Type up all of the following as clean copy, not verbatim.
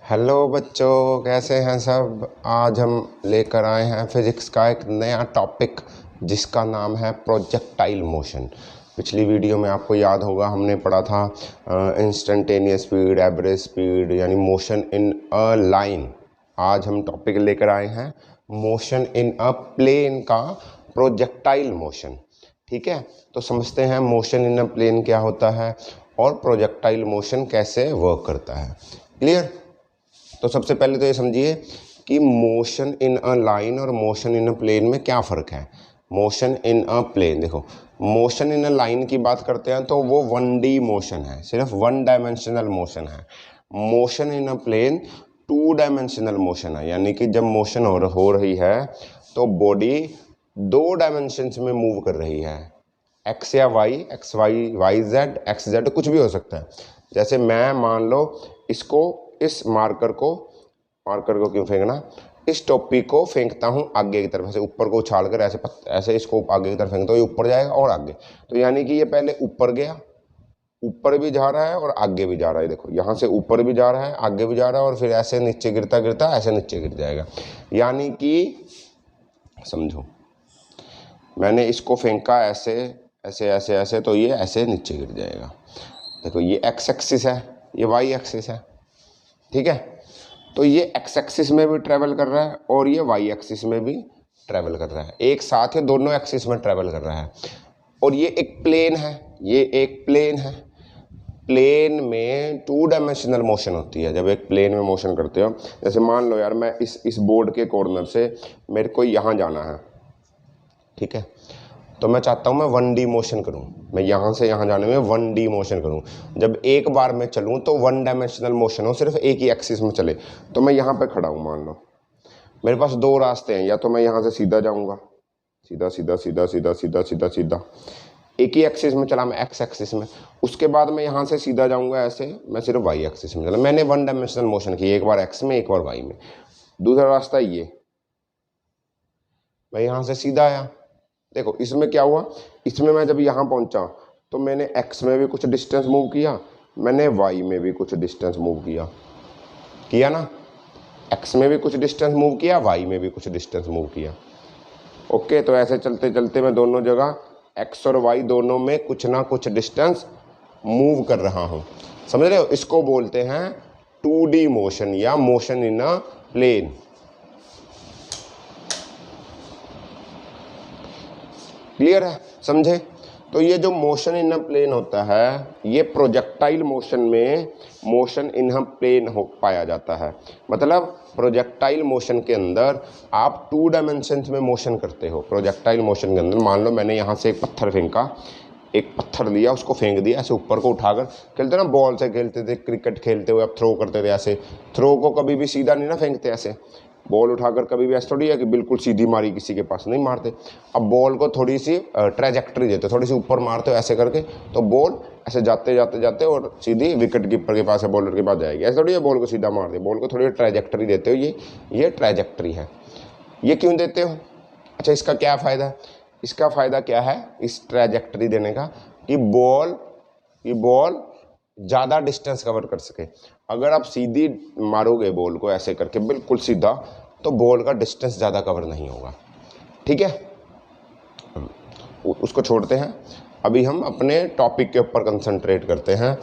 Hello बच्चों, कैसे हैं सब। आज हम लेकर आए हैं फिजिक्स का एक नया टॉपिक जिसका नाम है प्रोजेक्टाइल मोशन। पिछली वीडियो में आपको याद होगा हमने पढ़ा था इंस्टेंटेनियस स्पीड, एवरेज स्पीड, यानी मोशन इन अ लाइन। आज हम टॉपिक लेकर आए हैं मोशन इन अ प्लेन का प्रोजेक्टाइल मोशन। ठीक है, तो समझते हैं मोशन इन अ प्लेन क्या होता है और प्रोजेक्टाइल मोशन कैसे वर्क करता है। क्लियर। तो सबसे पहले तो ये समझिए कि मोशन इन अ लाइन और मोशन इन अ प्लेन में क्या फ़र्क है। मोशन इन अ प्लेन, देखो मोशन इन अ लाइन की बात करते हैं तो वो 1D मोशन है, सिर्फ 1 डायमेंशनल मोशन है। Motion in a plane 2 dimensional motion है, यानी कि जब मोशन हो रही है तो बॉडी 2 डायमेंशंस में मूव कर रही है। एक्स या y, x y, y z, x z, कुछ भी हो सकता है। जैसे मैं मान लो इसको, इस मार्कर को क्यों फेंकना, इस टॉपिक को फेंकता हूँ आगे की तरफ, ऐसे ऊपर को उछाल कर ऐसे इसको आगे की तरफ फेंकता हूँ, ये ऊपर जाएगा और आगे। तो यानी कि ये पहले ऊपर गया, ऊपर भी जा रहा है और आगे भी जा रहा है। देखो यहाँ से ऊपर भी जा रहा है, आगे भी जा रहा है और फिर ऐसे नीचे गिरता गिरता ऐसे नीचे गिर जाएगा। यानी कि समझो, मैंने इसको फेंका ऐसे ऐसे ऐसे ऐसे, तो ये ऐसे नीचे गिर जाएगा। देखो ये एक्स एक्सिस है, ये वाई एक्सिस है। ठीक है, तो ये एक्स एक्सिस में भी ट्रेवल कर रहा है और ये वाई एक्सिस में भी ट्रेवल कर रहा है, एक साथ ही दोनों एक्सिस में ट्रेवल कर रहा है। और ये एक प्लेन है, ये एक प्लेन है। प्लेन में 2 डायमेंशनल मोशन होती है। जब एक प्लेन में मोशन करते हो, जैसे मान लो यार मैं इस बोर्ड के कॉर्नर से मेरे को यहाँ जाना है, ठीक है, तो मैं चाहता हूँ मैं 1D मोशन करूँ, मैं यहाँ से यहाँ जाने में 1D मोशन करूँ। जब एक बार मैं चलूँ तो 1 डायमेंशनल मोशन हो, सिर्फ एक ही एक्सिस में चले। तो मैं यहाँ पे खड़ा हूँ, मान लो मेरे पास 2 रास्ते हैं, या तो मैं यहाँ से सीधा जाऊँगा, सीधा सीधा सीधा सीधा सीधा सीधा सीधा, एक ही एक्सिस में चला मैं एक्स एक्सिस में। उसके बाद मैं यहाँ से सीधा जाऊँगा ऐसे, मैं सिर्फ वाई एक्सिस में चला। मैंने 1 डायमेंशनल मोशन की, एक बार एक्स में एक बार वाई में। दूसरा रास्ता ये, मैं यहाँ से सीधा आया। देखो इसमें क्या हुआ, इसमें मैं जब यहाँ पहुँचा तो मैंने x में भी कुछ डिस्टेंस मूव किया, मैंने y में भी कुछ डिस्टेंस मूव किया ना। x में भी कुछ डिस्टेंस मूव किया, y में भी कुछ डिस्टेंस मूव किया। ओके, तो ऐसे चलते चलते मैं दोनों जगह x और y दोनों में कुछ ना कुछ डिस्टेंस मूव कर रहा हूँ। समझ रहे हो, इसको बोलते हैं 2D मोशन या motion in a plane. Clear है, समझे। तो ये जो मोशन इन अ प्लेन होता है, ये प्रोजेक्टाइल मोशन में मोशन इन अ प्लेन हो पाया जाता है। मतलब प्रोजेक्टाइल मोशन के अंदर आप 2 डायमेंशंस में मोशन करते हो। प्रोजेक्टाइल मोशन के अंदर मान लो मैंने यहाँ से एक पत्थर फेंका, एक पत्थर लिया, उसको फेंक दिया ऐसे ऊपर को उठाकर। खेलते ना, बॉल से खेलते थे, क्रिकेट खेलते हुए आप थ्रो करते थे, ऐसे थ्रो को कभी भी सीधा नहीं ना फेंकते, ऐसे बॉल उठाकर कभी भी ऐसा थोड़ी है कि बिल्कुल सीधी मारी किसी के पास, नहीं मारते। अब बॉल को थोड़ी सी ट्रैजेक्टरी देते, थोड़ी सी ऊपर मारते हो ऐसे करके, तो बॉल ऐसे जाते जाते जाते और सीधी विकेट कीपर के पास या बॉलर के पास जाएगी। ऐसा थोड़ी है बॉल को सीधा मार दे, बॉल को थोड़ी ट्रैजेक्टरी देते हो। ये ट्रैजेक्टरी है। ये क्यों देते हो? अच्छा, इसका क्या फ़ायदा है? इसका फ़ायदा क्या है इस ट्रैजेक्टरी देने का, कि बॉल ज़्यादा डिस्टेंस कवर कर सके। अगर आप सीधी मारोगे बॉल को ऐसे करके बिल्कुल सीधा, तो बॉल का डिस्टेंस ज़्यादा कवर नहीं होगा। ठीक है, उसको छोड़ते हैं। अभी हम अपने टॉपिक के ऊपर कंसंट्रेट करते हैं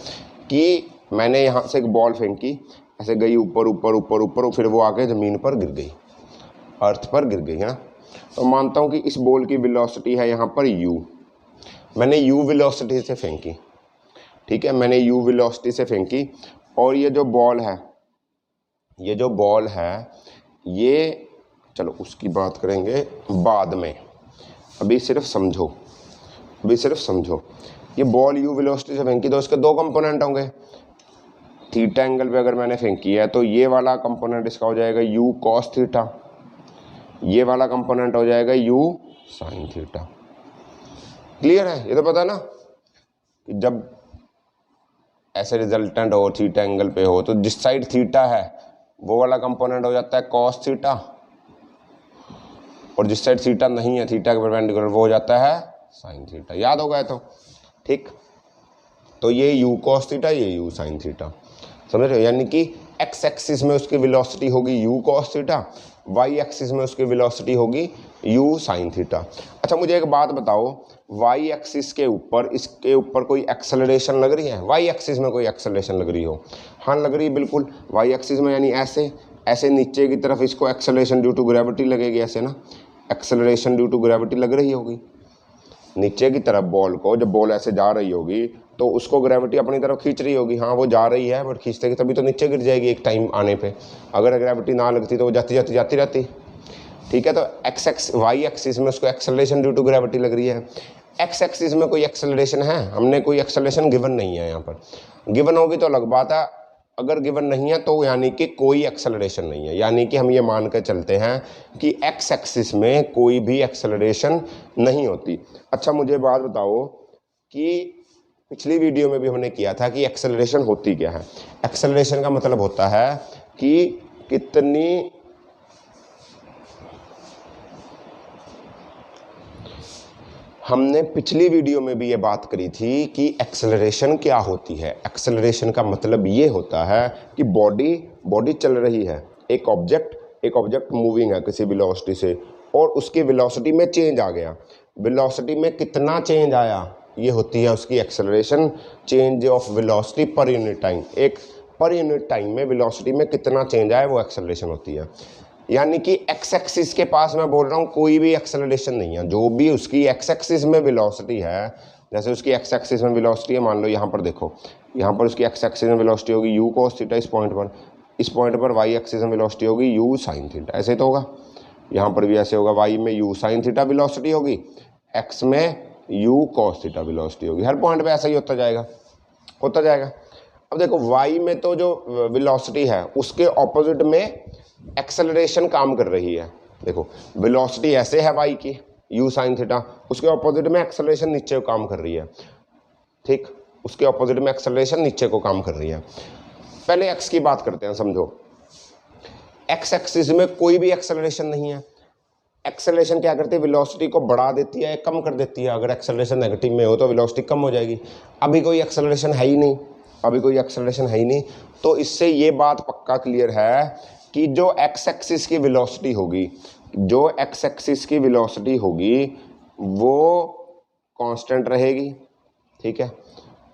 कि मैंने यहाँ से एक बॉल फेंकी, ऐसे गई ऊपर ऊपर ऊपर ऊपर, फिर वो आके ज़मीन पर गिर गई, अर्थ पर गिर गई, है ना। तो मानता हूँ कि इस बॉल की वेलोसिटी है यहाँ पर u। मैंने u वेलोसिटी से फेंकी, ठीक है, मैंने u वेलोसिटी से फेंकी। और ये जो बॉल है, ये चलो उसकी बात करेंगे बाद में, अभी सिर्फ समझो। ये बॉल u वेलोसिटी से फेंकी तो इसके 2 कंपोनेंट होंगे। थीटा एंगल पे अगर मैंने फेंकी है तो ये वाला कंपोनेंट इसका हो जाएगा u cos थीटा, ये वाला कंपोनेंट हो जाएगा u sin थीटा। क्लियर है, ये तो पता ना कि जब ऐसे रिजल्टेंट हो थीटा एंगल पे हो तो जिस साइड थीटा है वो वाला कंपोनेंट हो जाता है cos थीटा, और जिस साइड थीटा नहीं है, थीटा के परपेंडिकुलर, वो हो जाता है sin थीटा। याद होगा तो ठीक। तो ये u cos थीटा, ये u sin थीटा, समझ रहे हो। यानी कि एक्स एक्सिस में उसकी वेलोसिटी होगी u cos theta, y axis में उसकी वेलोसिटी होगी यू साइन थीटा। अच्छा मुझे एक बात बताओ, वाई एक्सिस के ऊपर इसके ऊपर कोई एक्सेलरेशन लग रही है? वाई एक्सिस में कोई एक्सेलरेशन लग रही हो? हाँ लग रही है बिल्कुल। वाई एक्सिस में यानी ऐसे ऐसे नीचे की तरफ इसको एक्सेलरेशन ड्यू टू ग्रेविटी लगेगी, ऐसे ना, एक्सेलरेशन ड्यू टू ग्रेविटी लग रही होगी नीचे की तरफ बॉल को। जब बॉल ऐसे जा रही होगी तो उसको ग्रेविटी अपनी तरफ खींच रही होगी। हाँ वो जा रही है बट खींचते कि तभी तो नीचे गिर जाएगी एक टाइम आने पे। अगर ग्रेविटी ना लगती तो वो जाती जाती जाती रहती। ठीक है, तो वाई एक्सिस में उसको एक्सेलरेशन ड्यू टू ग्रेविटी लग रही है। एक्स एक्सिस में कोई एक्सेलरेशन है? हमने कोई एक्सेलरेशन गिवन नहीं है यहाँ पर। गिवन होगी तो अलग बात है, अगर गिवन नहीं है तो यानी कि कोई एक्सेलरेशन नहीं है, यानी कि हम ये मान कर चलते हैं कि एक्स एक्सिस में कोई भी एक्सेलरेशन नहीं होती। अच्छा मुझे बात बताओ कि पिछली वीडियो में भी हमने किया था कि एक्सेलरेशन होती क्या है। एक्सेलरेशन का मतलब होता है कि कितनी हमने पिछली वीडियो में भी ये बात करी थी कि एक्सेलरेशन क्या होती है। एक्सेलरेशन का मतलब ये होता है कि बॉडी चल रही है, एक ऑब्जेक्ट मूविंग है किसी वेलोसिटी से और उसकी वेलोसिटी में चेंज आ गया। वेलोसिटी में कितना चेंज आया, ये होती है उसकी acceleration. Change of velocity per unit time, एक पर यूनिट टाइम में वेलोसिटी में कितना चेंज आया वो एक्सेलरेशन होती है। यानी कि एक्स एक्सिस के पास मैं बोल रहा हूँ कोई भी एक्सेलरेशन नहीं है। जो भी उसकी एक्स एक्सिस में वेलोसिटी है, जैसे उसकी एक्स एक्सिस में वेलोसिटी है, मान लो यहाँ पर देखो, यहाँ पर उसकी एक्स एक्सिस में वेलोसिटी होगी यू कॉस थीटा इस पॉइंट पर वाई एक्सिस में वेलोसिटी होगी यू साइन थीटा। ऐसे तो होगा, यहाँ पर भी ऐसे होगा, वाई में यू साइन थीटा वेलोसिटी होगी, एक्स में यू कॉस थीटा वेलोसिटी होगी। हर पॉइंट पे ऐसा ही होता जाएगा। अब देखो वाई में तो जो वेलोसिटी है उसके ऑपोजिट में एक्सेलरेशन काम कर रही है। देखो वेलोसिटी ऐसे है वाई की यू साइन थीटा, उसके ऑपोजिट में एक्सेलरेशन नीचे को काम कर रही है। ठीक, उसके ऑपोजिट में एक्सेलरेशन नीचे को काम कर रही है। पहले एक्स की बात करते हैं, समझो एक्स एक्सिस में कोई भी एक्सेलरेशन नहीं है। एक्सेलरेशन क्या करती है, वेलोसिटी को बढ़ा देती है, कम कर देती है। अगर एक्सेलरेशन नेगेटिव में हो तो वेलोसिटी कम हो जाएगी। अभी कोई एक्सेलरेशन है ही नहीं, तो इससे ये बात पक्का क्लियर है कि जो एक्स एक्सिस की वेलोसिटी होगी वो कांस्टेंट रहेगी। ठीक है,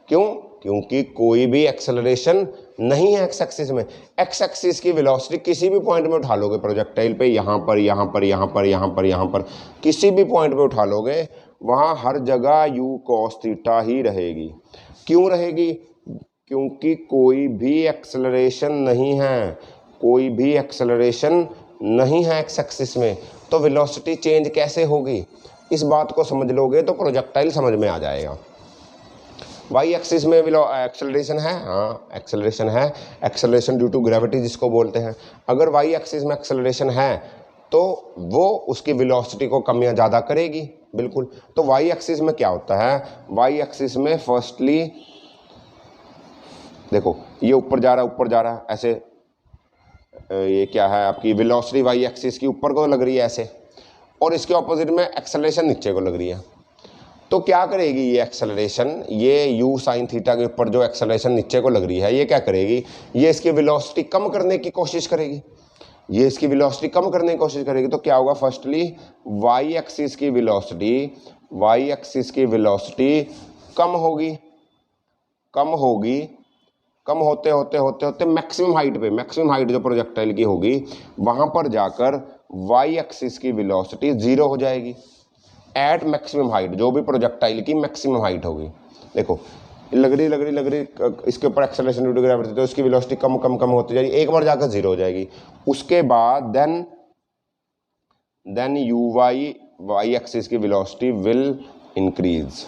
क्यों? क्योंकि कोई भी एक्सेलरेशन नहीं है एक्स एक्सिस में। एक्स एक्सिस की वेलोसिटी किसी भी पॉइंट में उठा लोगे प्रोजेक्टाइल पे, यहाँ पर किसी भी पॉइंट पे उठा लोगे, वहाँ हर जगह यू कॉस थीटा ही रहेगी। क्यों रहेगी? क्योंकि कोई भी एक्सेलरेशन नहीं है एक्स एक्सिस में। तो वेलोसिटी चेंज कैसे होगी, इस बात को समझ लोगे तो प्रोजेक्टाइल समझ में आ जाएगा। वाई एक्सिस में एक्सेलरेशन है, हाँ एक्सेलरेशन है, एक्सेलरेशन ड्यू टू ग्रेविटी जिसको बोलते हैं। अगर वाई एक्सिस में एक्सेलरेशन है तो वो उसकी वेलोसिटी को कम या ज़्यादा करेगी, बिल्कुल। तो वाई एक्सिस में क्या होता है, वाई एक्सिस में फर्स्टली देखो ये ऊपर जा रहा है ऐसे, ये क्या है आपकी वेलोसिटी वाई एक्सिस की ऊपर को लग रही है ऐसे, और इसके ऑपोजिट में एक्सेलरेशन नीचे को लग रही है। तो क्या करेगी ये एक्सेलरेशन, ये यू साइन थीटा के ऊपर जो एक्सेलरेशन नीचे को लग रही है, ये क्या करेगी, ये इसकी वेलोसिटी कम करने की कोशिश करेगी। तो क्या होगा, फर्स्टली वाई एक्सिस की वेलोसिटी कम होगी, कम होते मैक्सिमम हाइट जो प्रोजेक्टाइल की होगी वहां पर जाकर वाई एक्सिस की वेलोसिटी 0 हो जाएगी एट मैक्सिमम हाइट, जो भी प्रोजेक्टाइल की मैक्सिमम हाइट होगी। देखो लग रही इसके ऊपर एक्सेलरेशन ड्यू टू ग्रेविटी, तो इसकी वेलोसिटी कम होती जाएगी, एक बार जाकर 0 हो जाएगी। उसके बाद देन यू वाई एक्सिस की वेलोसिटी विल इंक्रीज।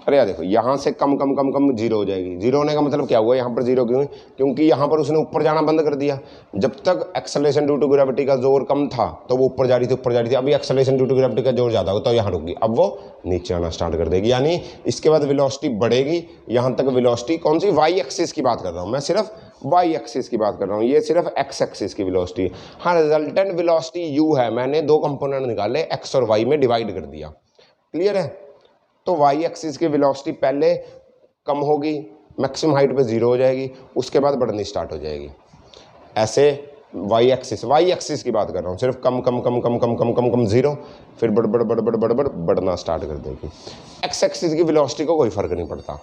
अरे यार देखो यहाँ से कम 0 हो जाएगी। 0 होने का मतलब क्या हुआ, यहाँ पर 0 क्यों? क्योंकि यहाँ पर उसने ऊपर जाना बंद कर दिया। जब तक एक्सेलरेशन ड्यू टू ग्रेविटी का जोर कम था तो वो ऊपर जा रही थी। अभी एक्सेलरेशन ड्यू टू ग्रेविटी का जोर ज़्यादा होगा तो यहाँ रुक गई, अब वो नीचे आना स्टार्ट कर देगी। यानी इसके बाद वेलोसिटी बढ़ेगी। यहाँ तक वेलोसिटी कौन सी, वाई एक्सिस की बात कर रहा हूँ मैं, सिर्फ वाई एक्सिस की बात कर रहा हूँ, ये सिर्फ एक्स एक्सिस की वेलोसिटी। हाँ, रिजल्टेंट वेलोसिटी यू है, मैंने 2 कंपोनेंट निकाले, एक्स और वाई में डिवाइड कर दिया। क्लियर है? तो वाई एक्सिस की वेलोसिटी पहले कम होगी, मैक्सिमम हाइट पे 0 हो जाएगी, उसके बाद बढ़नी स्टार्ट हो जाएगी। ऐसे वाई एक्सिस की बात कर रहा हूँ, सिर्फ कम कम कम कम कम कम कम कम 0, फिर बढ़ बढ़ बढ़ बढ़ बढ़ बढ़ बढ़ना स्टार्ट कर देगी। एक्स एक्सिस की वेलोसिटी को कोई फ़र्क नहीं पड़ता,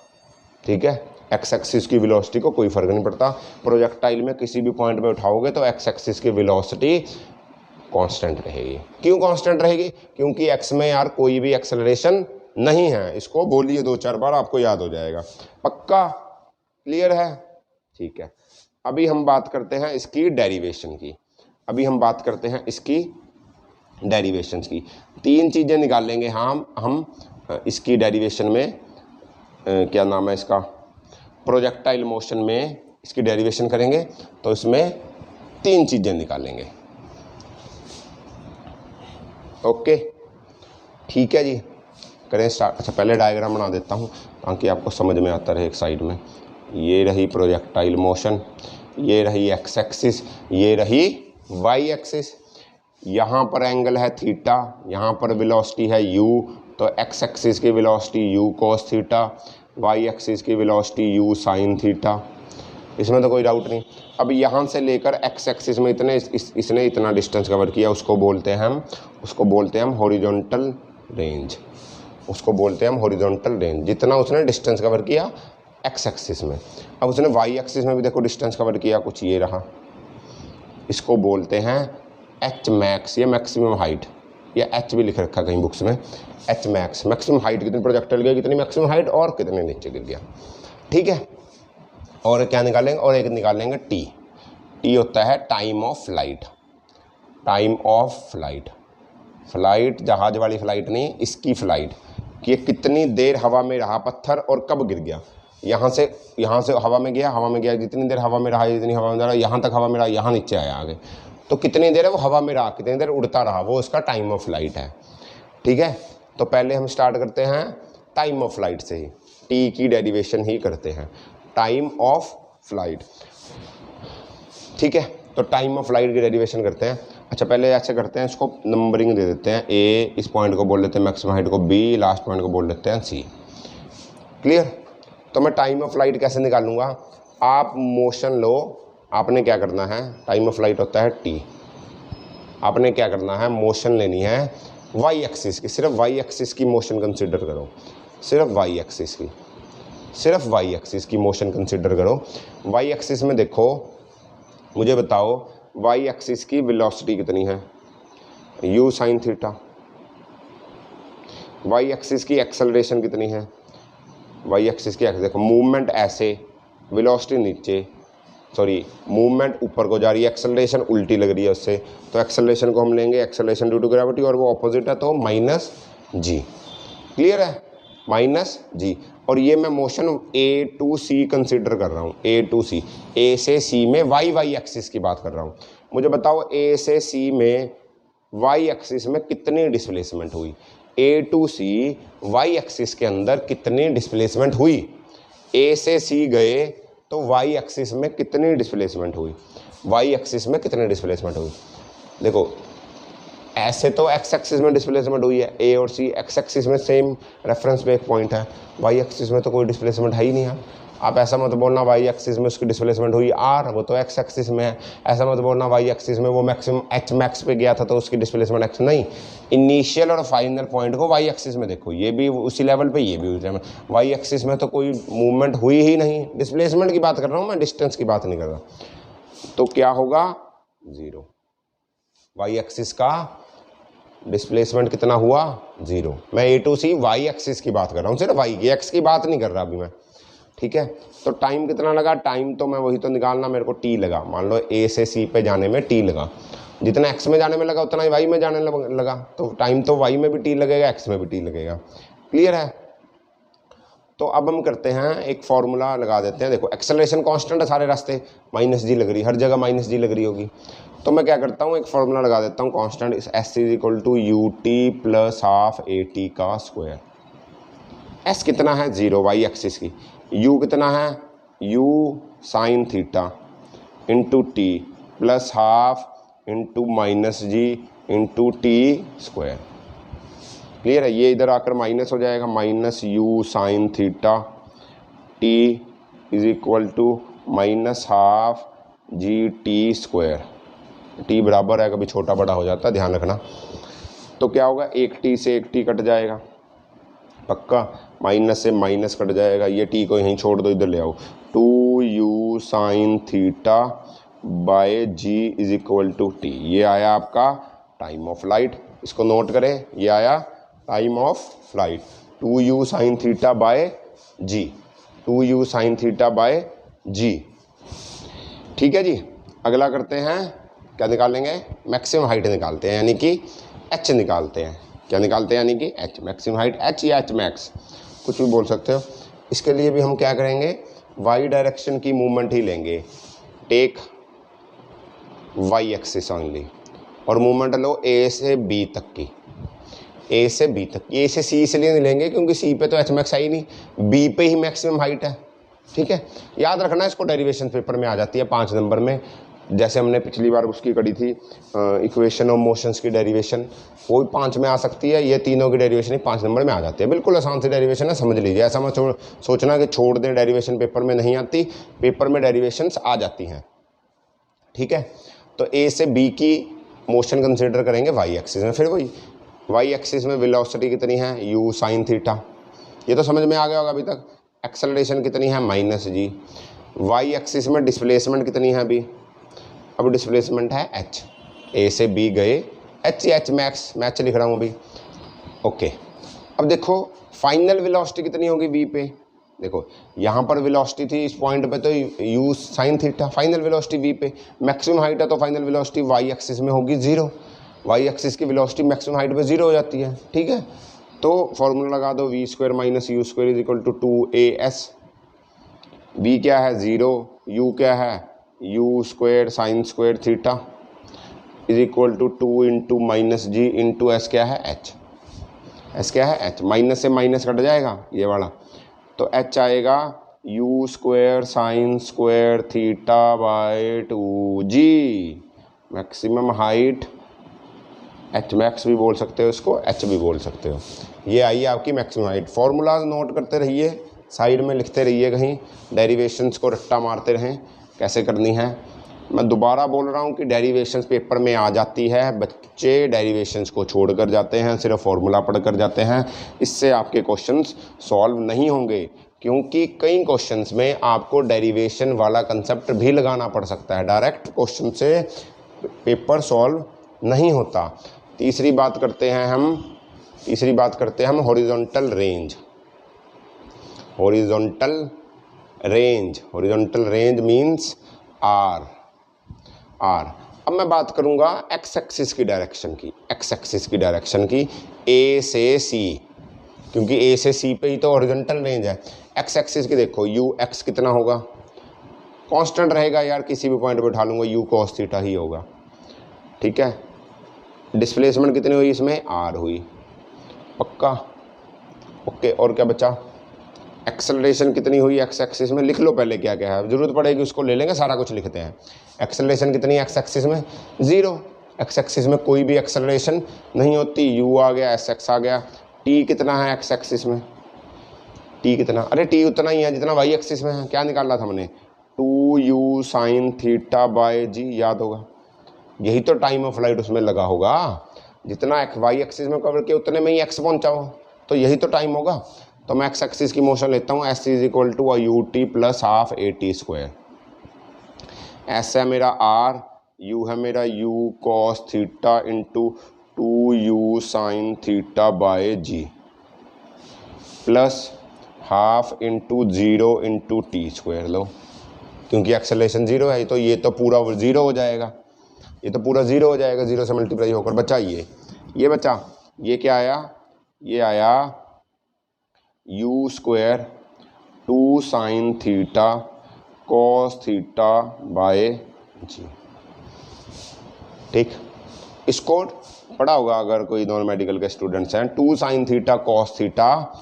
ठीक है, एक्स एक्सिस की वेलोसिटी को कोई फ़र्क नहीं पड़ता। प्रोजेक्टाइल में किसी भी पॉइंट पे उठाओगे तो एक्स एक्सिस की वेलोसिटी कांस्टेंट रहेगी। क्यों कांस्टेंट रहेगी? क्योंकि एक्स में यार कोई भी एक्सेलरेशन नहीं है। इसको बोलिए 2-4 बार, आपको याद हो जाएगा। पक्का? क्लियर है? ठीक है। अभी हम बात करते हैं इसकी डेरिवेशन की। डेरिवेशंस की 3 चीज़ें निकाल लेंगे हम इसकी डेरिवेशन में। क्या नाम है इसका? प्रोजेक्टाइल मोशन में इसकी डेरिवेशन करेंगे तो इसमें 3 चीज़ें निकालेंगे। ओके, ठीक है जी, करें स्टार्ट। अच्छा, पहले डायग्राम बना देता हूँ ताकि आपको समझ में आता रहे। एक साइड में ये रही प्रोजेक्टाइल मोशन, ये रही एक्स एक्सिस, ये रही वाई एक्सिस। यहाँ पर एंगल है थीटा, यहाँ पर वेलोसिटी है u, तो एक्स एक्सिस की velocity u cos theta, y axis की वेलोसिटी u sin थीटा। इसमें तो कोई डाउट नहीं। अब यहाँ से लेकर एक्स एक्सिस में इसने इतना डिस्टेंस कवर किया, उसको बोलते हैं हम हॉरिजॉन्टल रेंज। जितना उसने डिस्टेंस कवर किया एक्स एक्सिस में। अब उसने वाई एक्सिस में भी देखो डिस्टेंस कवर किया, कुछ ये रहा। इसको बोलते हैं एच मैक्स, ये मैक्सिमम हाइट, या एच भी लिख रखा कहीं बुक्स में, एच मैक्स। मैक्सिमम हाइट कितनी प्रोजेक्टाइल गई, कितनी मैक्सिमम हाइट और कितने नीचे गिर गया, ठीक है। और क्या निकालेंगे? और एक निकालेंगे टी होता है टाइम ऑफ फ्लाइट। फ्लाइट जहाज वाली फ्लाइट नहीं, इसकी फ्लाइट, कि ये कितनी देर हवा में रहा पत्थर और कब गिर गया। यहाँ से हवा में गया, जितनी देर हवा में रहा, यहाँ तक हवा में रहा, यहाँ नीचे आया आगे, तो कितनी देर है वो हवा में रहा, कितनी देर उड़ता रहा, वो उसका टाइम ऑफ फ्लाइट है, ठीक है। तो पहले हम स्टार्ट करते हैं टाइम ऑफ फ्लाइट से ही, टी की डेरिवेशन ही करते हैं, टाइम ऑफ फ्लाइट, ठीक है। तो टाइम ऑफ फ्लाइट की डेरिवेशन करते हैं। अच्छा, पहले ऐसे करते हैं, इसको नंबरिंग दे देते हैं। ए, इस पॉइंट को बोल लेते हैं मैक्सिमम हाइट को बी, लास्ट पॉइंट को बोल लेते हैं सी। क्लियर? तो मैं टाइम ऑफ फ्लाइट कैसे निकालूंगा? आप मोशन लो, आपने क्या करना है, टाइम ऑफ फ्लाइट होता है टी, आपने क्या करना है, मोशन लेनी है वाई एक्सिस की, सिर्फ वाई एक्सिस की मोशन कंसिडर करो, सिर्फ वाई एक्सिस की मोशन कंसिडर करो। वाई एक्सिस में देखो, मुझे बताओ वाई एक्सिस की वेलोसिटी कितनी है, u sin theta. Y axis की एक्सेलरेशन कितनी है, वाई एक्सिस की देखो, मूवमेंट ऐसे, वेलोसिटी नीचे, मूवमेंट ऊपर को जा रही है, एक्सेलरेशन उल्टी लग रही है उससे, तो एक्सेलरेशन को हम लेंगे एक्सेलरेशन ड्यू टू ग्रेविटी, और वो ऑपोजिट है तो माइनस जी। क्लियर है? Minus g. और ये मैं motion A to C consider कर रहा हूँ, ए टू सी, ए से सी में वाई एक्सिस की बात कर रहा हूँ। मुझे बताओ ए से सी में वाई एक्सिस में कितनी डिस्प्लेसमेंट हुई, ए टू सी वाई एक्सिस के अंदर कितनी डिस्प्लेसमेंट हुई। ए से सी गए तो वाई एक्सिस में कितनी डिस्प्लेसमेंट हुई, देखो ऐसे तो एक्स एक्सिस में डिस्प्लेसमेंट हुई है, ए और सी एक्स एक्सिस में सेम रेफरेंस पे एक पॉइंट है, वाई एक्सिस में तो कोई डिस्प्लेसमेंट है ही नहीं है। आप ऐसा मत बोलना वाई एक्सिस में उसकी डिस्प्लेसमेंट हुई आर, वो तो एक्स एक्सिस में है। ऐसा मत बोलना वाई एक्सिस में वो मैक्सिमम एच मैक्स पे गया था तो उसकी डिस्प्लेसमेंट एक्स, नहीं, इनिशियल और फाइनल पॉइंट को वाई एक्सिस में देखो, ये भी उसी लेवल पे, ये भी उसी लेवल। वाई एक्सिस में तो कोई मूवमेंट हुई ही नहीं, डिस्प्लेसमेंट की बात कर रहा हूँ मैं, डिस्टेंस की बात नहीं कर रहा। तो क्या होगा, 0। वाई एक्सिस का डिस्प्लेसमेंट कितना हुआ, 0। मैं ए टू सी वाई एक्सिस की बात कर रहा हूँ, सिर्फ वाई की, एक्स की बात नहीं कर रहा अभी मैं, ठीक है। तो टाइम कितना लगा, टाइम तो मैं वही तो निकालना, मेरे को टी लगा, मान लो ए से सी पे जाने में टी लगा, जितना एक्स में जाने में लगा उतना ही वाई में जाने लगा, तो टाइम तो वाई में भी टी लगेगा, एक्स में भी टी लगेगा। क्लियर है? तो अब हम करते हैं, एक फॉर्मूला लगा देते हैं। देखो एक्सेलरेशन कांस्टेंट है सारे रास्ते, माइनस जी लग रही, हर जगह माइनस जी लग रही होगी, तो मैं क्या करता हूँ, एक फॉर्मूला लगा देता हूँ constant, s is equal to u t plus half a t का स्क्वायर। एस कितना है, 0 वाई एक्सिस की, यू कितना है, u sine theta into t plus half into minus g into t square. Clear है? ये इधर आकर माइनस हो जाएगा, minus u sine theta t is equal to minus half g t square. T बराबर है, कभी छोटा बड़ा हो जाता है, ध्यान रखना। तो क्या होगा, एक टी से एक टी कट जाएगा पक्का, माइनस से माइनस कट जाएगा, ये टी को यहीं छोड़ दो, इधर ले आओ। 2u sine theta by g is equal to t. ये आया आपका टाइम ऑफ फ्लाइट, इसको नोट करें, ये आया time of flight 2u sine theta by g, 2u sine theta by g. ठीक है जी, अगला करते हैं, क्या निकालेंगे, मैक्सिमम हाइट निकालते हैं, यानी कि h निकालते हैं। क्या निकालते हैं, यानी कि h, मैक्सिमम हाइट h या h मैक्स, कुछ भी बोल सकते हो। इसके लिए भी हम क्या करेंगे, y डायरेक्शन की मूवमेंट ही लेंगे, टेक y एक्सिस ओनली, और मूवमेंट लो a से b तक की, a से b तक। a से c इसलिए नहीं लेंगे क्योंकि c पे तो h मैक्स है ही नहीं, b पे ही मैक्सिमम हाइट है। ठीक है, याद रखना, इसको डेरिवेशन पेपर में आ जाती है 5 नंबर में, जैसे हमने पिछली बार उसकी करी थी इक्वेशन ऑफ मोशंस की डेरिवेशन, वो भी 5 में आ सकती है, ये तीनों की डेरिवेशन ही 5 नंबर में आ जाती है। बिल्कुल आसान सी डेरिवेशन है, समझ लीजिए। ऐसा मत सोचना कि छोड़ दें डेरिवेशन पेपर में नहीं आती, पेपर में डेरिवेशंस आ जाती हैं। ठीक है, तो ए से बी की मोशन कंसिडर करेंगे वाई एक्सिस में, फिर वही वाई एक्सिस में वेलोसिटी कितनी है, यू साइन थीटा, ये तो समझ में आ गया होगा अभी तक। एक्सेलरेशन कितनी है, माइनस जी। वाई एक्सिस में डिस्प्लेसमेंट कितनी है अभी, अब डिस्प्लेसमेंट है h, a से b गए h या h मैक्स, मैं h लिख रहा हूँ अभी। ओके, अब देखो फाइनल वेलोसिटी कितनी होगी v पे, देखो यहाँ पर वेलोसिटी थी इस पॉइंट पे तो u sine theta, final velocity v पे, मैक्सिमम हाइट है तो फाइनल वेलोसिटी y एक्सिस में होगी 0, y एक्सिस की वेलोसिटी मैक्सिमम हाइट पे 0 हो जाती है। ठीक है, तो फॉर्मूला लगा दो, v square minus u square is equal to 2as, v क्या है 0, u क्या है u square sine square theta is equal to 2 into minus g into s क्या है h, एस क्या है h, माइनस से माइनस कट जाएगा ये वाला, तो h आएगा u square sine square theta by 2g, maximum height h max भी बोल सकते हो इसको, h भी बोल सकते हो। ये आई आपकी मैक्सिमम हाइट। फॉर्मूलाज नोट करते रहिए, साइड में लिखते रहिए, कहीं डेरिवेशंस को रट्टा मारते रहें कैसे करनी है। मैं दोबारा बोल रहा हूँ कि डेरिवेशंस पेपर में आ जाती है, बच्चे डेरिवेशंस को छोड़ कर जाते हैं, सिर्फ फॉर्मूला पढ़ कर जाते हैं, इससे आपके क्वेश्चंस सॉल्व नहीं होंगे, क्योंकि कई क्वेश्चंस में आपको डेरिवेशन वाला कंसेप्ट भी लगाना पड़ सकता है, डायरेक्ट क्वेश्चन से पेपर सॉल्व नहीं होता। तीसरी बात करते हैं हम horizontal range. Horizontal range means R. अब मैं बात करूंगा एक्स एक्सिस की डायरेक्शन की, ए से सी, क्योंकि ए से सी पे ही तो हॉरिजॉन्टल रेंज है। एक्स एक्सिस की देखो, यू एक्स कितना होगा, कांस्टेंट रहेगा यार, किसी भी पॉइंट पे उठा लूँगा, यू कॉस थीटा ही होगा। ठीक है, डिस्प्लेसमेंट कितनी हुई इसमें, आर हुई, पक्का। ओके, और क्या बचा, एक्सेलरेशन कितनी हुई एक्स एक्सिस में, लिख लो पहले क्या क्या है, जरूरत पड़ेगी उसको ले लेंगे, सारा कुछ लिखते हैं। एक्सेलरेशन कितनी एक्स एक्सिस में, 0, एक्स एक्सिस में कोई भी एक्सेलरेशन नहीं होती, यू आ गया, एस एक्स आ गया। टी कितना है एक्स एक्सिस में, टी कितना, अरे टी उतना ही है जितना वाई एक्सिस में है। क्या निकाला था हमने, 2u साइन थीटा बाय जी, याद होगा, यही तो टाइम ऑफ फ्लाइट उसमें लगा होगा, जितना एक्स वाई एक्सिस में कवर किया उतने में ही एक्स पहुंचा हो, तो यही तो टाइम होगा। तो मैं एक्स एक्सिस की मोशन लेता हूँ, s is equal to u t plus half a t square. S है मेरा आर, यू है मेरा u cos theta into 2u sine theta by g plus half into 0 इंटू टी स्क्वायर लो, क्योंकि एक्सेलरेशन 0 है तो ये तो पूरा 0 हो जाएगा, ये तो पूरा 0 हो जाएगा, 0 से मल्टीप्लाई होकर बचा ये बचा, ये क्या आया, ये आया u square 2 sine theta cos theta by g. ठीक, इसको पढ़ा होगा अगर कोई नॉन मेडिकल के स्टूडेंट्स हैं, 2 साइन थीटा कॉस थीटा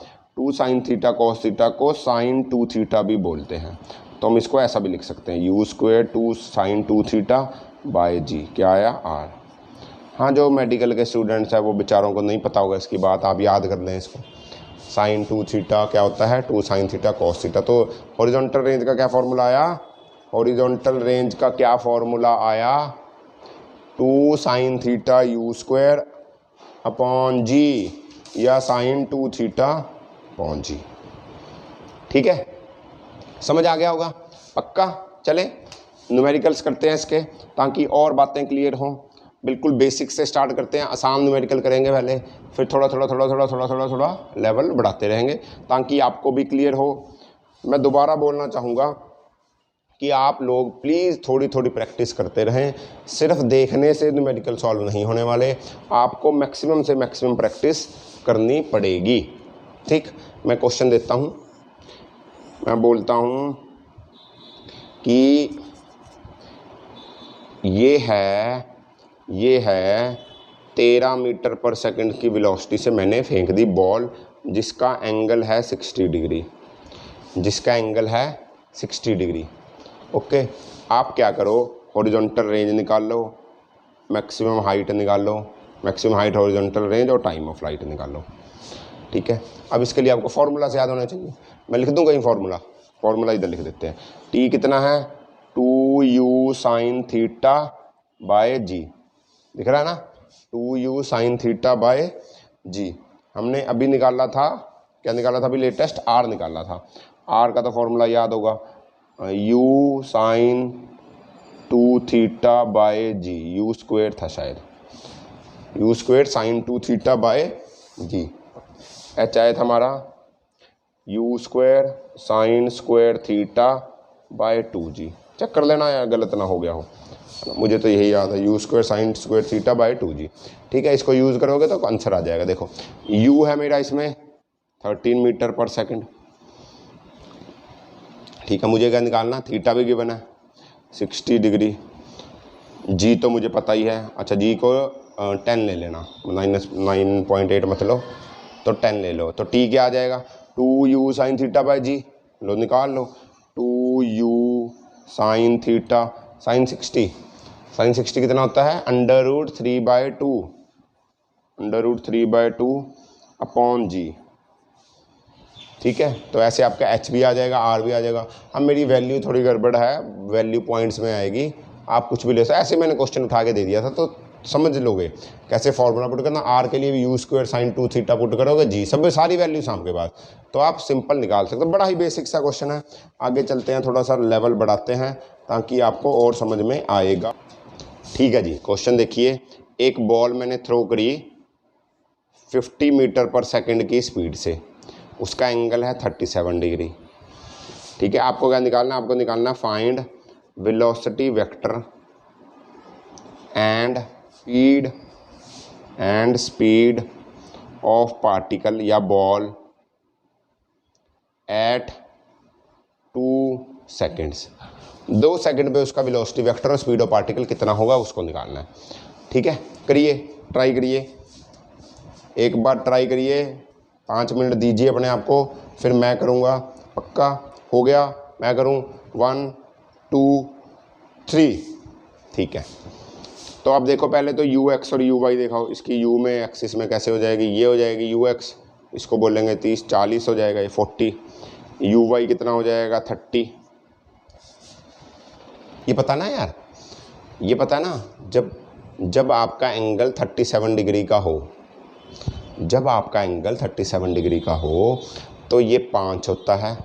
को साइन 2 थीटा भी बोलते हैं, तो हम इसको ऐसा भी लिख सकते हैं, u square 2 sine 2 theta by g, क्या आया आर। हाँ, जो मेडिकल के स्टूडेंट्स हैं वो बेचारों को नहीं पता होगा इसकी बात, आप याद कर लें इसको। साइन 2 थीटा क्या होता है 2 साइन थीटा कॉस थीटा। तो हॉरिजॉन्टल रेंज का क्या फॉर्मूला आया, हॉरिजॉन्टल रेंज का क्या फॉर्मूला आया 2 sine theta u square upon g या साइन 2 थीटा अपॉन जी। ठीक है, समझ आ गया होगा पक्का। चलें न्यूमेरिकल्स करते हैं इसके ताकि और बातें क्लियर हों। बिल्कुल बेसिक से स्टार्ट करते हैं, आसान न्यूमेरिकल करेंगे पहले, फिर थोड़ा थोड़ा थोड़ा थोड़ा थोड़ा थोड़ा थोड़ा लेवल बढ़ाते रहेंगे ताकि आपको भी क्लियर हो। मैं दोबारा बोलना चाहूँगा कि आप लोग प्लीज़ थोड़ी थोड़ी प्रैक्टिस करते रहें। सिर्फ देखने से न्यूमेरिकल सॉल्व नहीं होने वाले, आपको मैक्सिमम से मैक्सिमम प्रैक्टिस करनी पड़ेगी। ठीक, मैं क्वेश्चन देता हूँ, मैं बोलता हूँ कि ये है 13 मीटर पर सेकंड की वेलोसिटी से मैंने फेंक दी बॉल जिसका एंगल है 60 डिग्री, जिसका एंगल है 60 डिग्री। ओके, आप क्या करो, हॉरिजॉन्टल रेंज निकाल लो, मैक्सिमम हाइट निकाल लो, मैक्सिमम हाइट हॉरिजॉन्टल रेंज और टाइम ऑफ फ्लाइट निकाल लो। ठीक है, अब इसके लिए आपको फार्मूला से याद होना चाहिए। मैं लिख दूँ कहीं फार्मूला इधर लिख देते हैं। टी कितना है 2u साइन थीटा बाय जी, दिख रहा है ना 2u साइन थीटा बाय जी। हमने अभी निकाला था, क्या निकाला था अभी लेटेस्ट, आर निकाला था। आर का तो फॉर्मूला याद होगा, u sine 2 theta by g, u square था शायद, u square sine 2 theta by g. H आया था हमारा u square sine square theta by 2g। Check कर लेना यार गलत ना हो गया हो, मुझे तो यही याद है, u square sine square theta by 2g। ठीक है, इसको यूज़ करोगे तो आंसर आ जाएगा। देखो u है मेरा इसमें 13 मीटर पर सेकंड। ठीक है, मुझे क्या निकालना, थीटा भी गिवन है 60 डिग्री, g तो मुझे पता ही है। अच्छा g को 10 ले लेना, -9.8 मत लो तो 10 ले लो, तो t क्या आ जाएगा 2u sine theta by g, लो निकाल लो 2u sine theta sine 60, sine 60 कितना होता है √3/2, √3/2 अपॉन जी। ठीक है, तो ऐसे आपका एच भी आ जाएगा, आर भी आ जाएगा। अब मेरी वैल्यू थोड़ी गड़बड़ है, वैल्यू पॉइंट्स में आएगी, आप कुछ भी ले सकते। ऐसे मैंने क्वेश्चन उठा के दे दिया था तो समझ लोगे कैसे फॉर्मूला पुट करना। आर के लिए भी you square sine 2 theta put करोगे, जी सब सारी वैल्यूज आपके पास, तो आप सिंपल निकाल सकते हो। बड़ा ही बेसिक सा क्वेश्चन है। आगे चलते हैं, थोड़ा सा लेवल बढ़ाते हैं ताकि आपको और समझ में आएगा। ठीक है जी, क्वेश्चन देखिए, एक बॉल मैंने थ्रो करी 50 मीटर पर सेकंड की स्पीड से, उसका एंगल है 37 डिग्री। ठीक है, आपको क्या निकालना है, आपको निकालना find velocity vector and speed of particle या बॉल एट 2 सेकेंड्स। 2 सेकंड पे उसका वेलोसिटी वेक्टर और स्पीड ऑफ पार्टिकल कितना होगा उसको निकालना है। ठीक है, करिए, ट्राई करिए, एक बार ट्राई करिए, 5 मिनट दीजिए अपने आप को, फिर मैं करूँगा। पक्का हो गया, मैं करूँ 1 2 3। ठीक है, तो आप देखो पहले तो यू एक्स और यू वाई देखो, इसकी यू में एक्सिस में कैसे हो जाएगी, ये हो जाएगी यू एक्स, इसको बोलेंगे 30, 40 हो जाएगा, ये 40। यू वाई कितना हो जाएगा 30। ये पता ना यार, ये पता ना, जब आपका एंगल 37 डिग्री का हो, जब आपका एंगल 37 डिग्री का हो तो ये 5 होता है,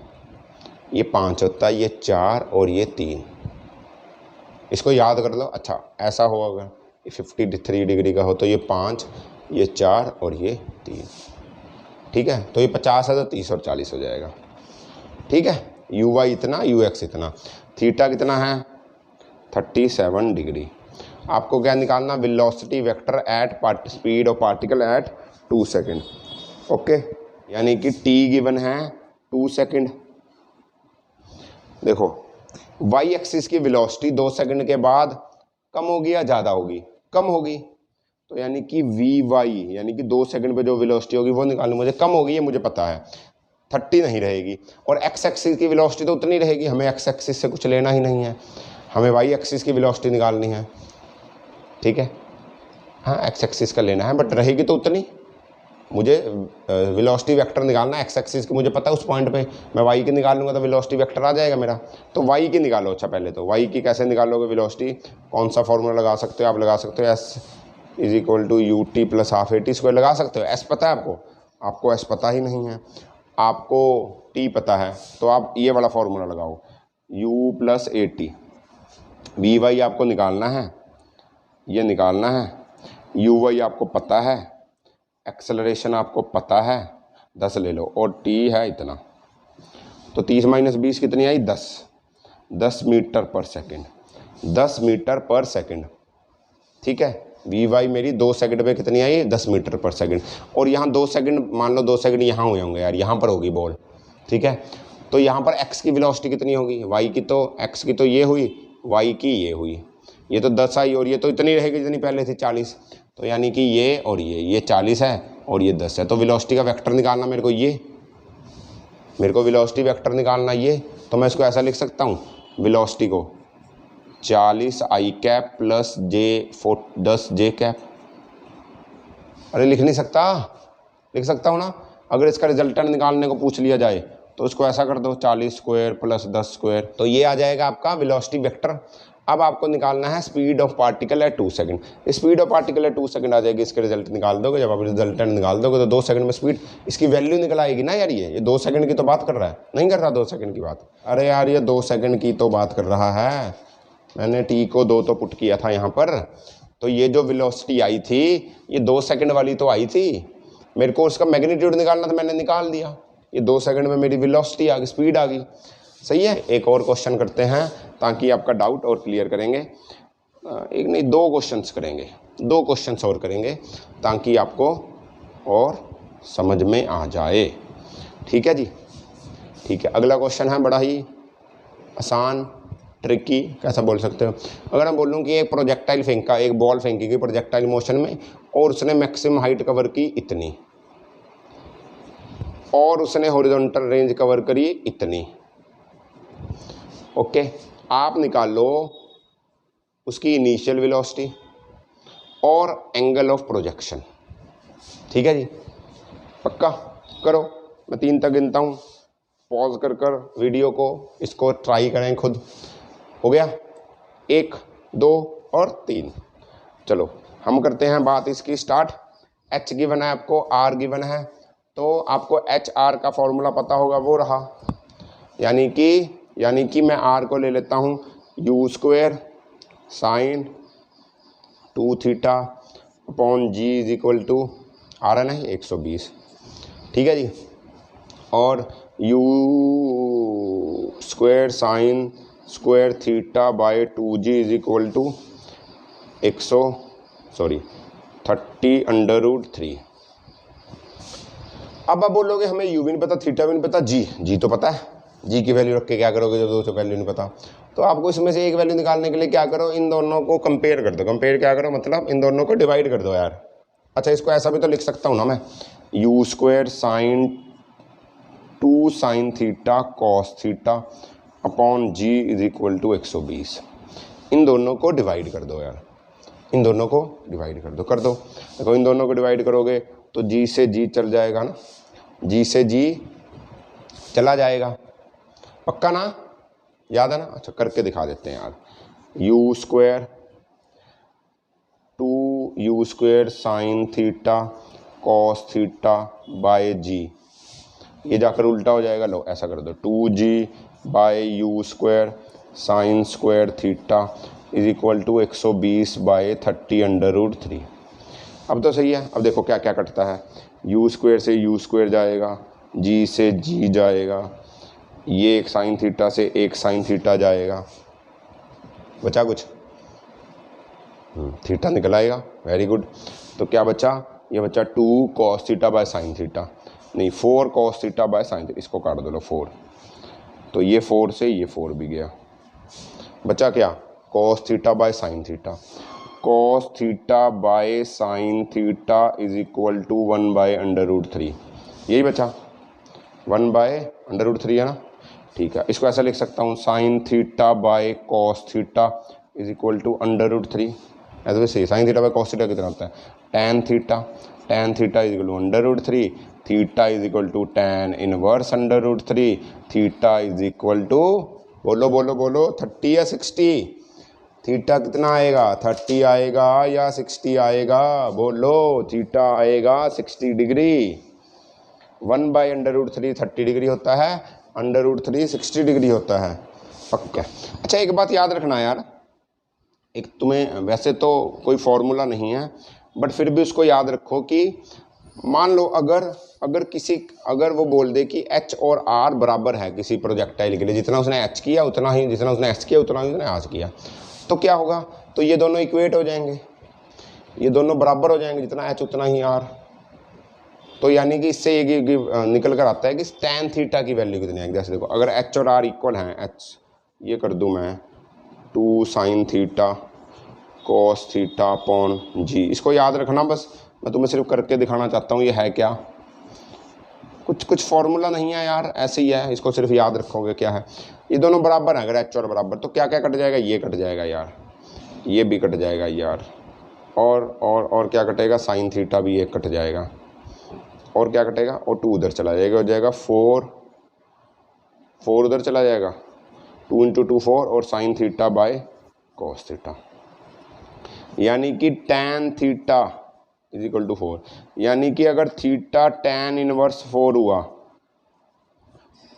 ये 5 होता है, ये 4 और ये 3। इसको याद कर लो। अच्छा ऐसा हो, अगर ये 53 डिग्री का हो तो ये 5, ये 4 और ये 3। ठीक है, तो ये 50 है तो 30 और 40 हो जाएगा। ठीक है, यू वाई इतना, यू एक्स इतना, थीटा कितना है 37 डिग्री। आपको क्या निकालना, velocity vector at speed of particle at 2 second. Okay, यानी कि टी गिवन है 2 सेकेंड। देखो वाई एक्सिस की वेलोसिटी 2 सेकंड के बाद कम होगी या ज़्यादा होगी, कम होगी, तो यानी कि वी वाई यानी कि 2 सेकंड पे जो वेलोसिटी होगी वो निकालनी मुझे, कम होगी ये मुझे पता है, 30 नहीं रहेगी। और एक्स एक्सिस की वेलोसिटी तो उतनी रहेगी, हमें एक्स एक्सिस से कुछ लेना ही नहीं है, हमें वाई एक्सिस की वेलोसिटी निकालनी है। ठीक है, हाँ एक्स एक्सिस का लेना है, बट रहेगी तो उतनी, मुझे वेलोसिटी वेक्टर निकालना है एक्स एक्सिस की, मुझे पता है उस पॉइंट पे मैं वाई की निकाल लूँगा तो वेलोसिटी वेक्टर आ जाएगा मेरा। तो वाई की निकालो। अच्छा पहले तो वाई की कैसे निकालोगे वेलोसिटी, कौन सा फॉर्मूला लगा सकते हो आप, लगा सकते हो s is equal to u t plus half a t square लगा सकते हो। एस पता है आपको, आपको एस पता ही नहीं है, आपको टी पता है, तो आप ये वाला फॉर्मूला लगाओ u plus a t. V y आपको निकालना है, ये निकालना है, यू वाई आपको पता है, एक्सेलरेशन आपको पता है 10 ले लो, और टी है इतना, तो 30 माइनस 20 कितनी आई 10 मीटर पर सेकंड, 10 मीटर पर सेकंड। ठीक है, वी वाई मेरी 2 सेकंड में कितनी आई 10 मीटर पर सेकंड। और यहाँ 2 सेकंड मान लो 2 सेकंड यहाँ हुए होंगे यार, यहाँ पर होगी बॉल। ठीक है, तो यहाँ पर एक्स की वेलोसिटी कितनी होगी, वाई की तो एक्स की तो ये हुई, वाई की ये हुई, ये तो 10 आई और ये तो इतनी रहेगी जितनी पहले थी 40। तो यानी कि ये और ये 40 है और ये 10 है। तो वेलोसिटी का वेक्टर निकालना मेरे को, ये मेरे को वेलोसिटी वेक्टर निकालना ये, तो मैं इसको ऐसा लिख सकता हूँ वेलोसिटी को 40 आई कैप प्लस जे 10 जे कैप। अरे लिख नहीं सकता, लिख सकता हूँ ना। अगर इसका रिजल्टेंट निकालने को पूछ लिया जाए तो इसको ऐसा कर दो 40 स्क्वायर प्लस 10 स्क्वायर, तो ये आ जाएगा आपका वेलोसिटी वेक्टर। अब आपको निकालना है speed of particle at 2 second. Speed of particle at 2 second आ जाएगी, इसके रिजल्ट निकाल दोगे। जब आप रिजल्टेंट निकाल दोगे तो 2 सेकंड में स्पीड इसकी वैल्यू निकल आएगी ना यार। ये 2 सेकंड की तो बात कर रहा है, नहीं कर रहा 2 सेकंड की बात। अरे यार ये 2 सेकंड की तो बात कर रहा है, मैंने टी को 2 तो पुट किया था यहाँ पर। तो ये जो वेलोसिटी आई थी ये 2 सेकंड वाली तो आई थी, मेरे को उसका मैग्नीट्यूड निकालना था, मैंने निकाल दिया। ये 2 सेकंड में मेरी वेलोसिटी आ गई, स्पीड आ गई। सही है, एक और क्वेश्चन करते हैं ताकि आपका डाउट और क्लियर करेंगे। एक नहीं 2 क्वेश्चंस करेंगे, 2 क्वेश्चंस और करेंगे ताकि आपको और समझ में आ जाए। ठीक है जी, ठीक है। अगला क्वेश्चन है बड़ा ही आसान, ट्रिकी कैसा बोल सकते हो। अगर हम बोलूँ कि एक प्रोजेक्टाइल फेंका, एक बॉल फेंकी गई प्रोजेक्टाइल मोशन में और उसने मैक्सिमम हाइट कवर की इतनी और उसने हॉरिजॉन्टल रेंज कवर करी इतनी। ओके, आप निकाल लो उसकी इनिशियल वेलोसिटी और एंगल ऑफ प्रोजेक्शन। ठीक है जी, पक्का करो। मैं 3 तक गिनता हूँ, पॉज कर वीडियो को इसको ट्राई करें खुद। हो गया 1 2 और 3। चलो हम करते हैं बात इसकी स्टार्ट। एच गिवन है आपको, आर गिवन है, तो आपको एच आर का फॉर्मूला पता होगा, वो रहा। यानी कि मैं आर को ले लेता हूँ u square sine 2 theta upon g is equal to R है नहीं 120। ठीक है जी, और u square sine square theta by 2g is equal to 30 under root 3। अब आप बोलोगे हमें यू भी नहीं पता, थीटा भी नहीं पता, जी तो पता है। जी की वैल्यू रख के क्या करोगे जब 2 वैल्यू नहीं पता। तो आपको इसमें से एक वैल्यू निकालने के लिए क्या करो, इन दोनों को कंपेयर कर दो। कंपेयर क्या करो, मतलब इन दोनों को डिवाइड कर दो यार। अच्छा इसको ऐसा भी तो लिख सकता हूँ ना मैं, u square sine 2 sine theta cos theta upon g is equal to 120। इन दोनों को डिवाइड कर दो यार, इन दोनों को डिवाइड कर दो। देखो इन दोनों को डिवाइड करोगे तो जी से जी चल जाएगा ना, जी से जी चला जाएगा, पक्का ना, याद है ना। अच्छा करके दिखा देते हैं यार, u square 2 square sine theta cos theta by g, ये जाकर उल्टा हो जाएगा। लो ऐसा कर दो 2g by u square sine square theta is equal to 120 by 30 under root 3। अब तो सही है। अब देखो क्या क्या कटता है, यू स्क्वायर से यू स्क्वायर जाएगा, जी से जी जाएगा, ये एक साइन थीटा से एक साइन थीटा जाएगा, बचा कुछ, थीटा निकल आएगा, वेरी गुड। तो क्या बचा, ये बचा 2 cos theta by sine theta, नहीं 4 cos theta by sine theta, इसको काट दो लो 4, तो ये 4 से ये 4 भी गया, बचा क्या cos theta by sine theta. Cos theta by sine theta is equal to 1 by under root 3, यही बचा 1 बाय अंडर रूट 3 है ना। ठीक है, इसको ऐसा लिख सकता हूँ sine theta by cos theta is equal to under root 3। ऐसे भी सही। Sine theta by cos theta कितना होता है, tan theta. tan theta is equal to √3, theta is equal to tan inverse √3, theta is equal to बोलो बोलो बोलो 30 या 60। थीटा कितना आएगा, 30 आएगा या 60 आएगा, बोलो। थीटा आएगा 60 डिग्री। 1/√3 30 डिग्री होता है, √3 60 डिग्री होता है, पक्का। अच्छा एक बात याद रखना यार, एक तुम्हें वैसे तो कोई फॉर्मूला नहीं है बट फिर भी उसको याद रखो कि मान लो अगर वो बोल दे कि H और R बराबर है किसी प्रोजेक्टाइल के लिए, जितना उसने H किया उतना ही, जितना उसने S किया उतना ही उसने R किया, तो क्या होगा, तो ये दोनों इक्वेट हो जाएंगे, ये दोनों बराबर हो जाएंगे, जितना H उतना ही R। तो यानी कि इससे ये निकल कर आता है कि tan थीटा की वैल्यू कितनी आएगी। जैसे देखो अगर H और R इक्वल हैं, H ये कर दूँ मैं 2 sin theta cos theta upon g, इसको याद रखना बस, मैं तुम्हें सिर्फ करके दिखाना चाहता हूँ ये है क्या। कुछ फॉर्मूला नहीं है यार, ऐसे ही है, इसको सिर्फ याद रखोगे क्या है। ये दोनों बराबर हैं, अगर H और बराबर तो क्या क्या कट जाएगा, ये कट जाएगा यार, ये भी कट जाएगा यार, और क्या कटेगा, साइन थीटा भी एक कट जाएगा, और क्या कटेगा, और 2 उधर चला जाएगा, हो जाएगा 4 उधर चला जाएगा, 2 × 2 4, और sine theta by cos theta, यानी कि tan theta is equal to 4। यानी कि अगर थीटा tan इनवर्स 4 हुआ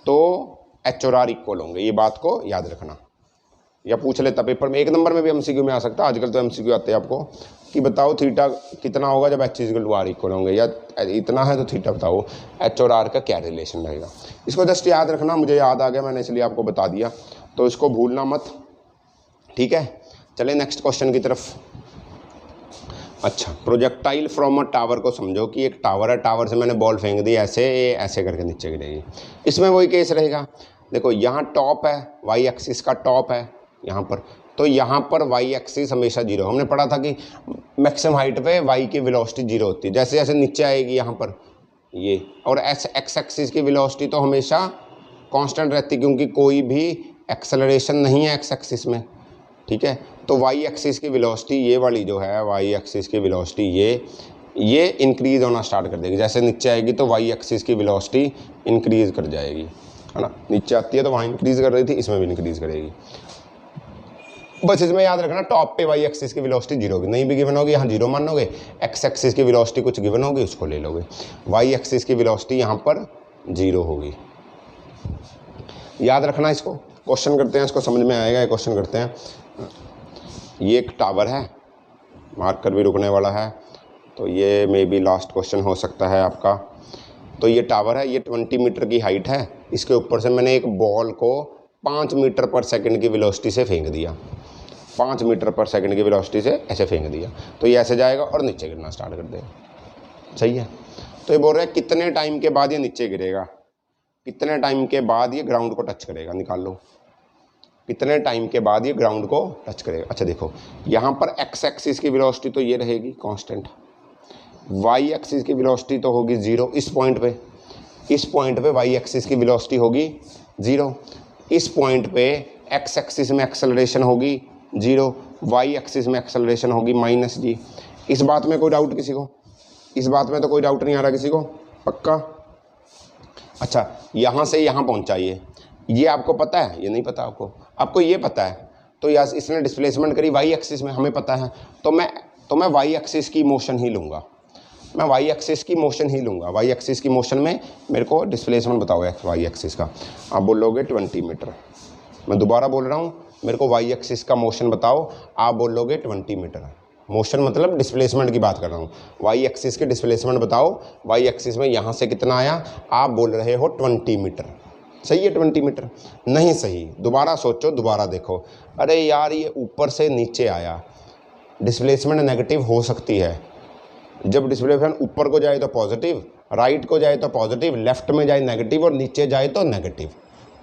तो H और R इक्वल होंगे, ये बात को याद रखना। या पूछ लेता पेपर में, 1 नंबर में भी MCQ में आ सकता है, आजकल तो MCQ आते हैं आपको कि बताओ थीटा कितना होगा जब H equal to R equal होंगे, या इतना है तो थीटा बताओ H और R का क्या रिलेशन रहेगा। इसको जस्ट याद रखना, मुझे याद आ गया मैंने इसलिए आपको बता दिया, तो इसको भूलना मत, ठीक है। चले नेक्स्ट क्वेश्चन की तरफ। अच्छा, प्रोजेक्टाइल फ्रॉम अ टावर को समझो कि एक टावर है, टावर से मैंने बॉल फेंक दी, ऐसे करके नीचे गिरेगी। इसमें वही केस रहेगा, देखो यहाँ टॉप है, वाई एक्सिस का टॉप है यहाँ पर, तो यहाँ पर वाई एक्सिस हमेशा 0। हमने पढ़ा था कि मैक्सिमम हाइट पे वाई की वेलोसिटी 0 होती है, जैसे जैसे नीचे आएगी यहाँ पर ये, और एक्स एक्सिस की वेलोसिटी तो हमेशा कांस्टेंट रहती है क्योंकि कोई भी एक्सेलरेशन नहीं है एक्स एक्सिस में, ठीक है। तो वाई एक्सिस की वेलोसिटी ये वाली जो है, वाई एक्सिस की वेलोसिटी ये इंक्रीज़ होना स्टार्ट कर देगी, जैसे नीचे आएगी तो वाई एक्सिस की वेलोसिटी इंक्रीज़ कर जाएगी, है ना। नीचे आती है तो वहाँ इंक्रीज़ कर रही थी, इसमें भी इंक्रीज़ करेगी। बस इसमें याद रखना टॉप पे वाई एक्सिस की वेलोसिटी 0 होगी, नहीं भी गिवन होगी यहाँ 0 मानोगे, एक्स एक्सिस की वेलोसिटी कुछ गिवन होगी उसको ले लोगे, वाई एक्सिस की वेलोसिटी यहाँ पर 0 होगी, याद रखना इसको। क्वेश्चन करते हैं, इसको समझ में आएगा, ये क्वेश्चन करते हैं। ये एक टावर है, मार्कर भी रुकने वाला है, तो ये मे बी लास्ट क्वेश्चन हो सकता है आपका। तो ये टावर है, ये 20 मीटर की हाइट है, इसके ऊपर से मैंने एक बॉल को 5 मीटर पर सेकंड की वेलोसिटी से फेंक दिया, 5 मीटर पर सेकंड की वेलोसिटी से ऐसे फेंक दिया, तो ये ऐसे जाएगा और नीचे गिरना स्टार्ट कर देगा, सही है। तो ये बोल रहे हैं कितने टाइम के बाद ये नीचे गिरेगा, कितने टाइम के बाद ये ग्राउंड को टच करेगा, निकाल लो कितने टाइम के बाद ये ग्राउंड को टच करेगा। अच्छा देखो यहाँ पर एक्स एक्सिस की वेलोसिटी तो ये रहेगी कांस्टेंट, वाई एक्सिस की वेलोसिटी तो होगी 0, इस पॉइंट पे वाई एक्सिस की वेलोसिटी होगी 0, इस पॉइंट पे एक्स एक्सिस में एक्सेलरेशन होगी 0, वाई एक्सिस में एक्सेलरेशन होगी -g। इस बात में कोई डाउट किसी को, इस बात में तो कोई डाउट नहीं आ रहा किसी को, पक्का। अच्छा यहाँ से यहाँ पहुँचा ये आपको पता है, ये नहीं पता आपको ये पता है, तो यार इसने डिस्प्लेसमेंट करी वाई एक्सिस में, हमें पता है, तो मैं वाई एक्सिस की मोशन ही लूँगा, मैं वाई एक्सिस की मोशन ही लूँगा। वाई एक्सिस की मोशन में मेरे को डिस्प्लेसमेंट बताओ वाई एक्सिस का, आप बोलोगे 20 मीटर। मैं दोबारा बोल रहा हूँ, मेरे को वाई एक्सिस का मोशन बताओ, आप बोलोगे 20 मीटर। मोशन मतलब डिस्प्लेसमेंट की बात कर रहा हूँ, वाई एक्सिस के डिस्प्लेसमेंट बताओ, वाई एक्सिस में यहाँ से कितना आया, आप बोल रहे हो 20 मीटर, सही है 20 मीटर, नहीं सही, दोबारा सोचो, दोबारा देखो, अरे यार ये ऊपर से नीचे आया, डिस्प्लेसमेंट नेगेटिव हो सकती है, जब डिस्प्लेसमेंट ऊपर को जाए तो पॉजिटिव, राइट को जाए तो पॉजिटिव, लेफ्ट में जाए नेगेटिव और नीचे जाए तो नेगेटिव,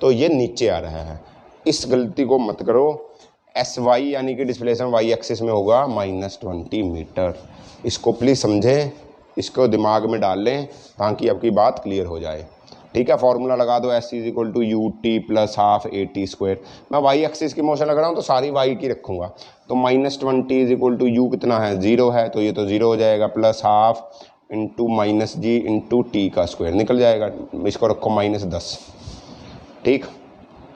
तो ये नीचे आ रहा है, इस गलती को मत करो। एस वाई यानी कि डिस्प्लेसमेंट वाई एक्सिस में होगा -20 मीटर, इसको प्लीज़ समझें, इसको दिमाग में डाल लें ताकि आपकी बात क्लियर हो जाए। ठीक है, फॉर्मूला लगा दो, s is equal to u t plus half a t square. मैं वाई एक्सिस की मोशन लग रहा हूँ तो सारी वाई की रखूँगा, तो -20 इज इक्वल टू यू कितना है 0 है, तो ये तो 0 हो जाएगा, plus half into minus g into t का स्क्वायर निकल जाएगा, इसको रखो -10। ठीक,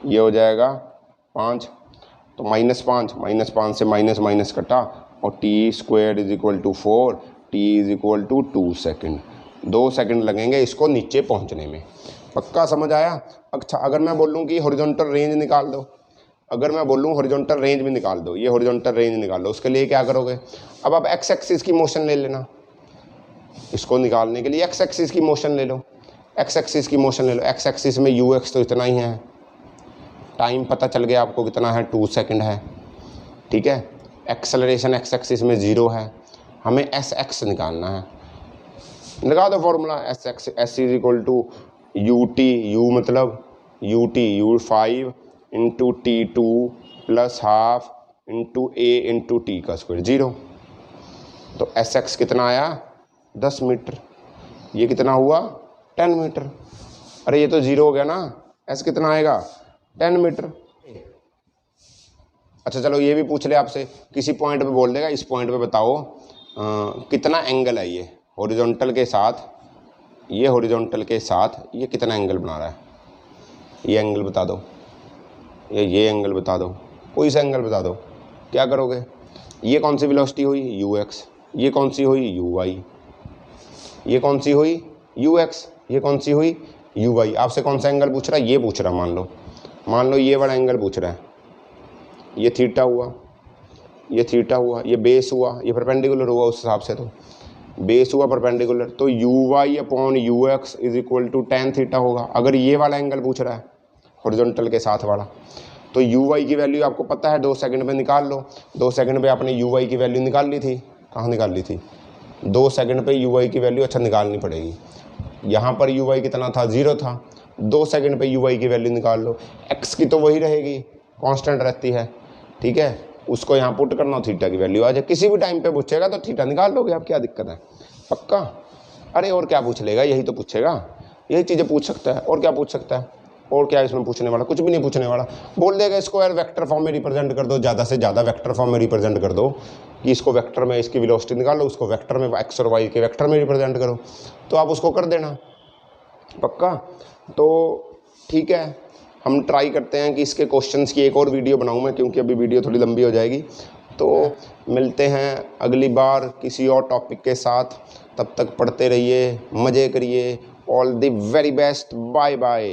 ये हो जाएगा 5, तो -5 से माइनस माइनस कटा, और t square is equal to 4, t is equal to 2 second. 2 second लगेंगे इसको नीचे पहुंचने में। पक्का समझ आया? अच्छा, अगर मैं बोलूँ कि हॉरिजॉन्टल रेंज निकाल दो, अगर मैं बोलूँ हॉरिजॉन्टल रेंज भी निकाल दो, ये हॉरिजॉन्टल रेंज निकाल लो, उसके लिए क्या करोगे? अब आप एक्स एक्सिस की मोशन ले लेना, इसको निकालने के लिए एक्स एक्सिस की मोशन ले लो, एक्स एक्सिस की मोशन ले लो। एक्स एक्सिस में यू एक्स तो इतना ही है, टाइम पता चल गया आपको कितना है, 2 सेकेंड है। ठीक है, एक्सेलरेशन एक्स एक्सिस में 0 है, हमें एस एक्स निकालना है। लगा दो formula, s x, s is equal to u t, u मतलब u t, u 5 into t 2 plus half into a into t का स्क्वायर 0। तो एस एक्स कितना आया 10 मीटर, ये कितना हुआ 10 मीटर। अरे ये तो 0 हो गया ना, एस कितना आएगा 10 मीटर। अच्छा चलो ये भी पूछ ले आपसे, किसी पॉइंट पे बोल देगा, इस पॉइंट पे बताओ कितना एंगल है ये हॉरिजॉन्टल के साथ, ये हॉरिजॉन्टल के साथ ये कितना एंगल बना रहा है, ये एंगल बता दो, ये एंगल बता दो, कोई सा एंगल बता दो। क्या करोगे? ये कौन सी वेलोसिटी हुई यू एक्स, ये कौन सी हुई यू वाई, ये कौन सी हुई यू एक्स, ये कौन सी हुई यू वाई। आपसे कौन सा एंगल पूछ रहा है? ये पूछ रहा, मान लो ये वाला एंगल पूछ रहा है, ये थीटा हुआ, ये थीटा हुआ, ये बेस हुआ, ये परपेंडिकुलर हुआ, उस हिसाब से तो बेस हुआ परपेंडिकुलर, तो u y upon u x is equal to tan theta होगा। अगर ये वाला एंगल पूछ रहा है हॉरिजॉन्टल के साथ वाला, तो यू वाई की वैल्यू आपको पता है, 2 सेकंड में निकाल लो। 2 सेकंड में आपने यू वाई की वैल्यू निकाल ली थी, कहाँ निकाल ली थी 2 सेकंड पे यू वाई की वैल्यू, अच्छा निकालनी पड़ेगी, यहाँ पर यू वाई कितना था 0 था, 2 सेकंड पे यू वाई की वैल्यू निकाल लो। एक्स की तो वही रहेगी, कांस्टेंट रहती है, ठीक है, उसको यहाँ पुट करना, थीटा की वैल्यू आ जाए। किसी भी टाइम पे पूछेगा तो थीटा निकाल लोगे आप, क्या दिक्कत है? पक्का? अरे और क्या पूछ लेगा, यही तो पूछेगा, यही चीज़ें पूछ सकता है, और क्या पूछ सकता है? और क्या इसमें पूछने वाला? कुछ भी नहीं पूछने वाला। बोल देगा इसको यार वेक्टर फॉर्म में रिप्रेजेंट कर दो, ज़्यादा से ज़्यादा वेक्टर फॉर्म में रिप्रेजेंट कर दो, कि इसको वेक्टर में इसकी वेलोसिटी निकालो, उसको वेक्टर में एक्स और वाई के वेक्टर में रिप्रेजेंट करो, तो आप उसको कर देना। पक्का? तो ठीक है, हम ट्राई करते हैं कि इसके क्वेश्चंस की एक और वीडियो बनाऊं मैं, क्योंकि अभी वीडियो थोड़ी लंबी हो जाएगी। तो मिलते हैं अगली बार किसी और टॉपिक के साथ, तब तक पढ़ते रहिए, मज़े करिए। All the very best, bye bye.